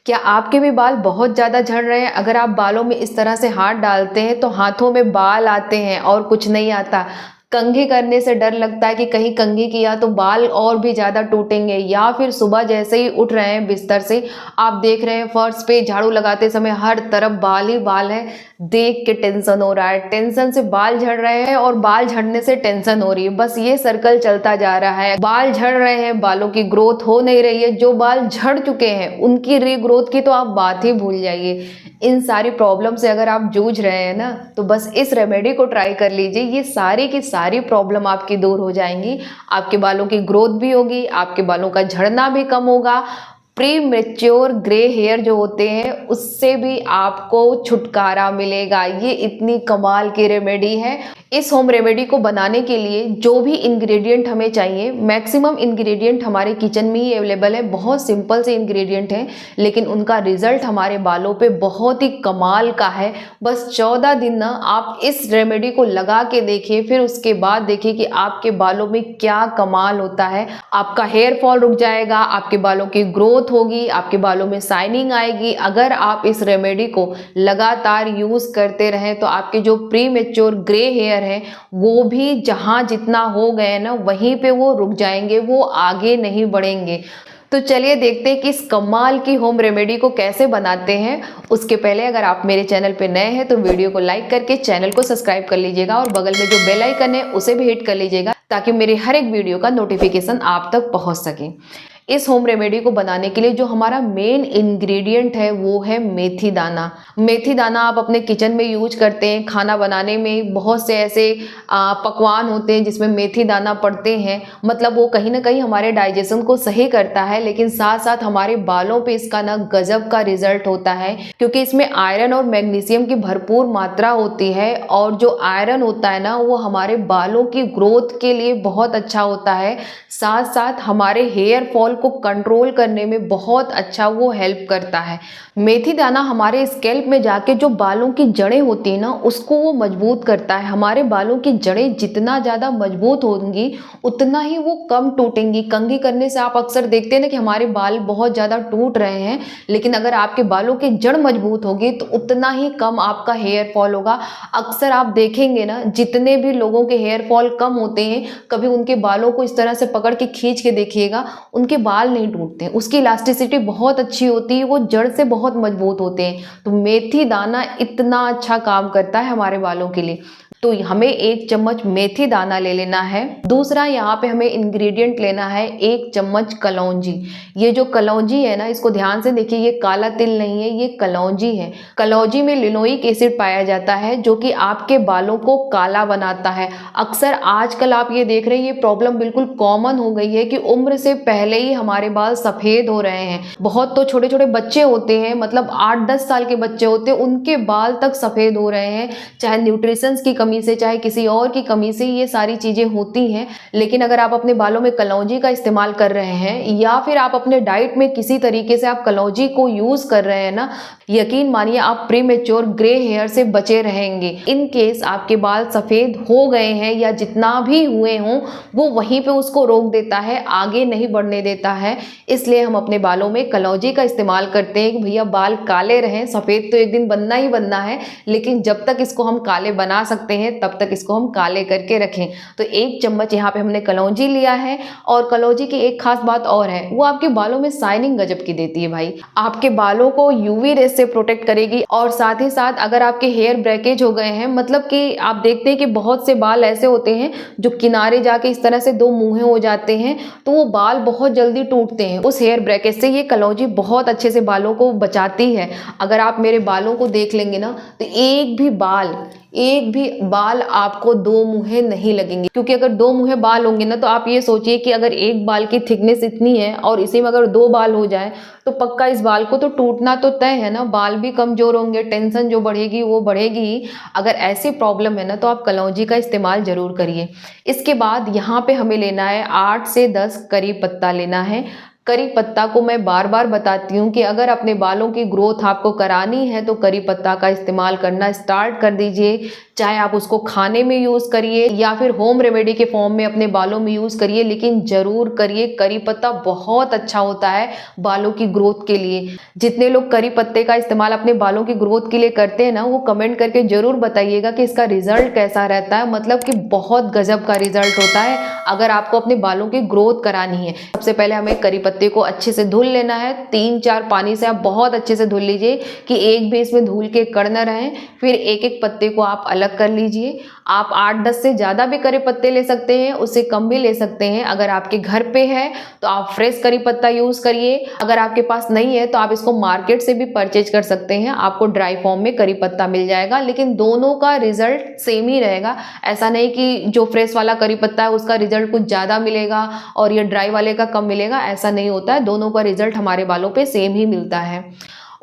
क्या आपके भी बाल बहुत ज़्यादा झड़ रहे हैं? अगर आप बालों में इस तरह से हाथ डालते हैं तो हाथों में बाल आते हैं और कुछ नहीं आता। कंघी करने से डर लगता है कि कहीं कंघी किया तो बाल और भी ज़्यादा टूटेंगे, या फिर सुबह जैसे ही उठ रहे हैं बिस्तर से आप देख रहे हैं फर्श पे झाड़ू लगाते समय हर तरफ बाल ही बाल है। देख के टेंशन हो रहा है, टेंशन से बाल झड़ रहे हैं और बाल झड़ने से टेंशन हो रही है। बस ये सर्कल चलता जा रहा है। बाल झड़ रहे हैं, बालों की ग्रोथ हो नहीं रही है। जो बाल झड़ चुके हैं उनकी रीग्रोथ की तो आप बात ही भूल जाइए। इन सारी प्रॉब्लम से अगर आप जूझ रहे हैं ना, तो बस इस रेमेडी को ट्राई कर लीजिए। ये सारी की सारी प्रॉब्लम आपकी दूर हो जाएंगी। आपके बालों की ग्रोथ भी होगी, आपके बालों का झड़ना भी कम होगा। प्री मेच्योर ग्रे हेयर जो होते हैं उससे भी आपको छुटकारा मिलेगा। ये इतनी कमाल की रेमेडी है। इस होम रेमेडी को बनाने के लिए जो भी इंग्रेडिएंट हमें चाहिए, मैक्सिमम इंग्रेडिएंट हमारे किचन में ही अवेलेबल है। बहुत सिंपल से इंग्रेडिएंट हैं, लेकिन उनका रिजल्ट हमारे बालों पे बहुत ही कमाल का है। बस 14 दिन ना आप इस रेमेडी को लगा के देखिए, फिर उसके बाद देखिए कि आपके बालों में क्या कमाल होता है। आपका हेयर फॉल रुक जाएगा, आपके बालों की ग्रोथ होगी, आपके बालों में शाइनिंग आएगी। अगर आप इस रेमेडी को लगातार यूज करते रहें तो आपके जो प्री मेच्योर ग्रे हेयर है वो भी जहां जितना हो गए ना वहीं पे वो रुक जाएंगे, वो आगे नहीं बढ़ेंगे। तो चलिए देखते हैं कि इस कमाल की होम रेमेडी को कैसे बनाते हैं। उसके पहले अगर आप मेरे चैनल पे नए हैं तो वीडियो को लाइक करके चैनल को सब्सक्राइब कर लीजिएगा और बगल में जो बेल आइकन है उसे भी हिट कर लीजिएगा, ताकि मेरे हर एक वीडियो का नोटिफिकेशन आप तक पहुंच सके। इस होम रेमेडी को बनाने के लिए जो हमारा मेन इंग्रेडिएंट है वो है मेथी दाना। मेथी दाना आप अपने किचन में यूज करते हैं। खाना बनाने में बहुत से ऐसे पकवान होते हैं जिसमें मेथी दाना पड़ते हैं। मतलब वो कहीं ना कहीं हमारे डाइजेशन को सही करता है, लेकिन साथ साथ हमारे बालों पे इसका ना गजब का रिजल्ट होता है, क्योंकि इसमें आयरन और मैग्नीशियम की भरपूर मात्रा होती है। और जो आयरन होता है ना वो हमारे बालों की ग्रोथ के लिए बहुत अच्छा होता है। साथ साथ हमारे हेयर फॉल को कंट्रोल करने में बहुत अच्छा वो हेल्प करता है। मेथी दाना हमारे स्कैल्प में जाके जो बालों की जड़ें होती है ना उसको वो मजबूत करता है। हमारे बालों की जड़ें जितना ज़्यादा मजबूत होंगी उतना ही वो कम टूटेंगी। कंघी करने से आप अक्सर देखते हैं ना कि हमारे बाल बहुत ज़्यादा टूट रहे हैं, लेकिन अगर आपके बालों की जड़ मजबूत होगी तो उतना ही कम आपका हेयर फॉल होगा। अक्सर आप देखेंगे ना जितने भी लोगों के हेयर फॉल कम होते हैं, कभी उनके बालों को इस तरह से पकड़ के खींच के देखिएगा, उनके बाल नहीं टूटते हैं। उसकी इलास्टिसिटी बहुत अच्छी होती है, वो जड़ से बहुत मजबूत होते हैं। तो मेथी दाना इतना अच्छा काम करता है हमारे बालों के लिए। तो हमें 1 चम्मच मेथी दाना ले लेना है। दूसरा यहाँ पे हमें इंग्रेडिएंट लेना है 1 चम्मच कलौंजी। ये जो कलौंजी है ना, इसको ध्यान से देखिए, ये काला तिल नहीं है, ये कलौंजी है। कलौंजी में लिनोइक एसिड पाया जाता है जो कि आपके बालों को काला बनाता है। अक्सर आजकल आप ये देख रहे हैं, ये प्रॉब्लम बिल्कुल कॉमन हो गई है कि उम्र से पहले ही हमारे बाल सफेद हो रहे हैं। बहुत तो छोटे छोटे बच्चे होते हैं, मतलब 8-10 साल के बच्चे होते हैं, उनके बाल तक सफेद हो रहे हैं। चाहे न्यूट्रिशन की कमी से, चाहे किसी और की कमी से ये सारी चीजें होती हैं। लेकिन अगर आप अपने बालों में कलौंजी का इस्तेमाल कर रहे हैं, या फिर आप अपने डाइट में किसी तरीके से आप कलौंजी को यूज कर रहे हैं ना, यकीन मानिए आप प्रीमेच्योर ग्रे हेयर से बचे रहेंगे। इन केस आपके बाल सफेद हो गए हैं या जितना भी हुए हों, वो वहीं पे उसको रोक देता है, आगे नहीं बढ़ने देता है। इसलिए हम अपने बालों में कलौंजी का इस्तेमाल करते हैं कि भैया बाल काले रहें। सफेद तो एक दिन बनना ही बनना है, लेकिन जब तक इसको हम काले बना सकते हैं तब तक इसको हम काले करके रखें। तो 1 चम्मच यहाँ पे हमने कलौंजी लिया है। और कलौंजी की एक खास बात और है, वो आपके बालों में शाइनिंग गजब की देती है भाई। आपके बालों को यूवी रेस से प्रोटेक्ट करेगी। और साथ ही साथ अगर आपके हेयर ब्रेकेज हो गए हैं, मतलब कि आप देखते हैं कि बहुत से बाल ऐसे होते हैं जो किनारे जाके इस तरह से 2 मुंहे हो जाते हैं, तो वो बाल बहुत जल्दी टूटते हैं। उस हेयर ब्रेकेज से ये कलौंजी बहुत अच्छे से बालों को बचाती है। अगर आप मेरे बालों को देख लेंगे ना, तो एक भी बाल आपको 2 मुहे नहीं लगेंगे। क्योंकि अगर 2 मुहे बाल होंगे ना, तो आप ये सोचिए कि अगर एक बाल की थिकनेस इतनी है और इसी में अगर 2 बाल हो जाए तो पक्का इस बाल को तो टूटना तो तय है ना। बाल भी कमजोर होंगे, टेंशन जो बढ़ेगी वो बढ़ेगी ही। अगर ऐसी प्रॉब्लम है ना, तो आप कलौंजी का इस्तेमाल जरूर करिए। इसके बाद यहाँ पे हमें लेना है 8 से 10 करी पत्ता लेना है। करी पत्ता को मैं बार बार बताती हूँ कि अगर अपने बालों की ग्रोथ आपको करानी है तो करी पत्ता का इस्तेमाल करना स्टार्ट कर दीजिए। चाहे आप उसको खाने में यूज़ करिए या फिर होम रेमेडी के फॉर्म में अपने बालों में यूज़ करिए, लेकिन ज़रूर करिए। करी पत्ता बहुत अच्छा होता है बालों की ग्रोथ के लिए। जितने लोग करी पत्ते का इस्तेमाल अपने बालों की ग्रोथ के लिए करते हैं ना, वो कमेंट करके ज़रूर बताइएगा कि इसका रिजल्ट कैसा रहता है। मतलब कि बहुत गजब का रिजल्ट होता है अगर आपको अपने बालों की ग्रोथ करानी है। सबसे पहले हमें करी पत्ते को अच्छे से धुल लेना है। 3-4 पानी से आप बहुत अच्छे से धुल लीजिए कि एक भी इसमें धूल के कण न रहें। फिर एक एक पत्ते को आप अलग कर लीजिए। आप 8-10 से ज़्यादा भी करी पत्ते ले सकते हैं, उससे कम भी ले सकते हैं। अगर आपके घर पे है तो आप फ्रेश करी पत्ता यूज़ करिए। अगर आपके पास नहीं है तो आप इसको मार्केट से भी परचेज कर सकते हैं। आपको ड्राई फॉर्म में करी पत्ता मिल जाएगा, लेकिन दोनों का रिजल्ट सेम ही रहेगा। ऐसा नहीं कि जो फ्रेश वाला करी पत्ता है उसका रिजल्ट कुछ ज़्यादा मिलेगा और ये ड्राई वाले का कम मिलेगा, ऐसा नहीं होता है। दोनों का रिजल्ट हमारे बालों पे सेम ही मिलता है।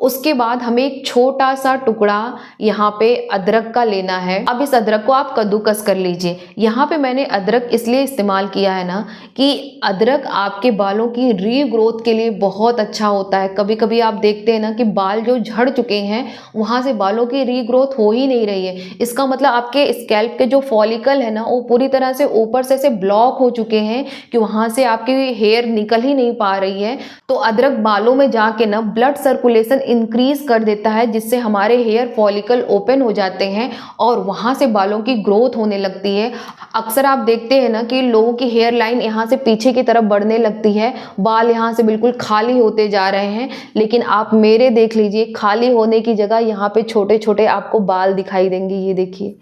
उसके बाद हमें एक छोटा सा टुकड़ा यहाँ पे अदरक का लेना है। अब इस अदरक को आप कद्दूकस कर लीजिए। यहाँ पे मैंने अदरक इसलिए इस्तेमाल किया है ना कि अदरक आपके बालों की रीग्रोथ के लिए बहुत अच्छा होता है। कभी कभी आप देखते हैं ना कि बाल जो झड़ चुके हैं वहाँ से बालों की रीग्रोथ हो ही नहीं रही है। इसका मतलब आपके स्कैल्प के जो फॉलिकल है ना वो पूरी तरह से ऊपर से ब्लॉक हो चुके हैं कि वहाँ से आपकी हेयर निकल ही नहीं पा रही है। तो अदरक बालों में जाके ना ब्लड सर्कुलेशन इंक्रीज कर देता है, जिससे हमारे हेयर फॉलिकल ओपन हो जाते हैं और वहां से बालों की ग्रोथ होने लगती है। अक्सर आप देखते हैं ना कि लोगों की हेयर लाइन यहाँ से पीछे की तरफ बढ़ने लगती है, बाल यहाँ से बिल्कुल खाली होते जा रहे हैं। लेकिन आप मेरे देख लीजिए, खाली होने की जगह यहाँ पे छोटे छोटे आपको बाल दिखाई देंगे। ये देखिए,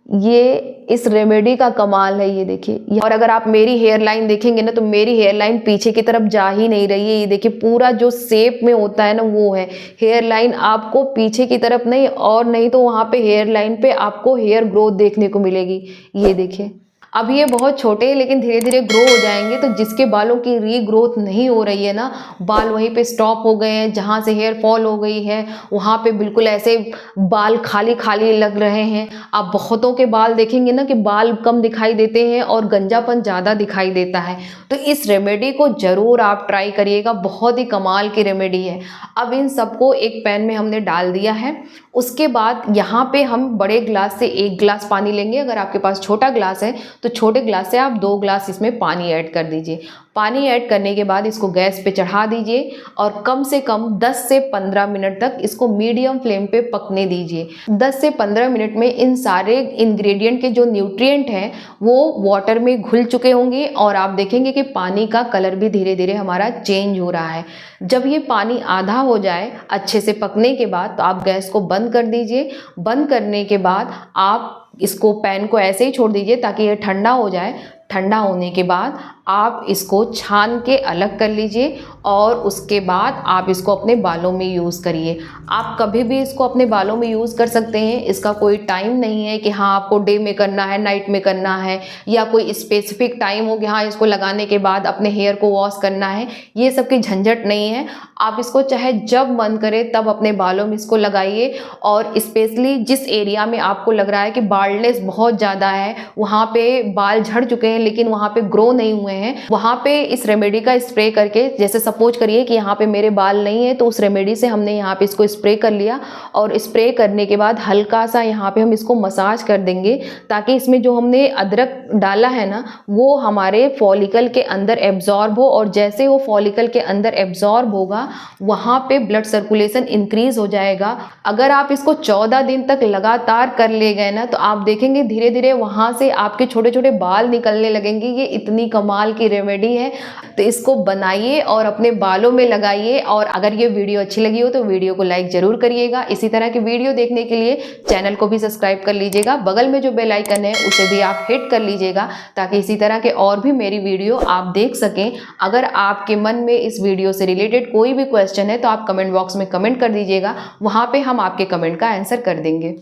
ये इस रेमेडी का कमाल है। ये देखिए, और अगर आप मेरी हेयर लाइन देखेंगे ना तो मेरी हेयर लाइन पीछे की तरफ जा ही नहीं रही है। ये देखिए, पूरा जो शेप में होता है ना वो है। हेयर लाइन आपको पीछे की तरफ नहीं, और नहीं तो वहाँ पे हेयर लाइन पे आपको हेयर ग्रोथ देखने को मिलेगी। ये देखिए, अब ये बहुत छोटे हैं लेकिन धीरे धीरे ग्रो हो जाएंगे। तो जिसके बालों की रीग्रोथ नहीं हो रही है ना, बाल वहीं पे स्टॉप हो गए हैं, जहाँ से हेयर फॉल हो गई है वहाँ पे बिल्कुल ऐसे बाल खाली खाली लग रहे हैं। आप बहुतों के बाल देखेंगे ना कि बाल कम दिखाई देते हैं और गंजापन ज़्यादा दिखाई देता है। तो इस रेमेडी को ज़रूर आप ट्राई करिएगा, बहुत ही कमाल की रेमेडी है। अब इन सबको एक पैन में हमने डाल दिया है। उसके बाद यहाँ पे हम बड़े ग्लास से 1 गिलास पानी लेंगे। अगर आपके पास छोटा ग्लास है तो छोटे ग्लास से आप 2 गिलास इसमें पानी ऐड कर दीजिए। पानी ऐड करने के बाद इसको गैस पे चढ़ा दीजिए और कम से कम 10 से 15 मिनट तक इसको मीडियम फ्लेम पे पकने दीजिए। 10 से 15 मिनट में इन सारे इंग्रेडिएंट के जो न्यूट्रिएंट हैं वो वाटर में घुल चुके होंगे और आप देखेंगे कि पानी का कलर भी धीरे धीरे हमारा चेंज हो रहा है। जब ये पानी आधा हो जाए अच्छे से पकने के बाद तो आप गैस को बंद कर दीजिए। बंद करने के बाद आप इसको पैन को ऐसे ही छोड़ दीजिए ताकि ये ठंडा हो जाए। ठंडा होने के बाद आप इसको छान के अलग कर लीजिए और उसके बाद आप इसको अपने बालों में यूज़ करिए। आप कभी भी इसको अपने बालों में यूज़ कर सकते हैं। इसका कोई टाइम नहीं है कि हाँ आपको डे में करना है, नाइट में करना है, या कोई स्पेसिफिक टाइम हो कि हाँ इसको लगाने के बाद अपने हेयर को वॉश करना है। ये सब की झंझट नहीं है। आप इसको चाहे जब मन करे तब अपने बालों में इसको लगाइए। और स्पेशली जिस एरिया में आपको लग रहा है कि बाल्डनेस बहुत ज़्यादा है, वहाँ पे बाल झड़ चुके हैं लेकिन वहाँ पे ग्रो नहीं हुए हैं, वहाँ पे इस रेमेडी का स्प्रे करके, जैसे सपोज करिए कि यहाँ पे मेरे बाल नहीं है तो उस रेमेडी से हमने यहाँ पे इसको स्प्रे कर लिया और स्प्रे करने के बाद हल्का सा यहाँ पे हम इसको मसाज कर देंगे ताकि इसमें जो हमने अदरक डाला है ना वो हमारे फॉलिकल के अंदर एब्जॉर्ब हो। और जैसे वो फॉलिकल के अंदर एब्जॉर्ब होगा वहाँ पे ब्लड सर्कुलेशन इंक्रीज हो जाएगा। अगर आप इसको 14 दिन तक लगातार कर ले गए ना तो आप देखेंगे धीरे धीरे वहाँ से आपके छोटे छोटे बाल निकलने लगेंगे। ये इतनी कमाल की रेमेडी है, तो इसको बनाइए और अपने बालों में लगाइए। और अगर ये वीडियो अच्छी लगी हो तो वीडियो को लाइक जरूर करिएगा। इसी तरह की वीडियो देखने के लिए चैनल को भी सब्सक्राइब कर लीजिएगा। बगल में जो बेल आइकन है उसे भी आप हिट कर लीजिएगा ताकि इसी तरह के और भी मेरी वीडियो आप देख सकें। अगर आपके मन में इस वीडियो से रिलेटेड कोई भी क्वेश्चन है तो आप कमेंट बॉक्स में कमेंट कर दीजिएगा, वहाँ पे हम आपके कमेंट का आंसर कर देंगे।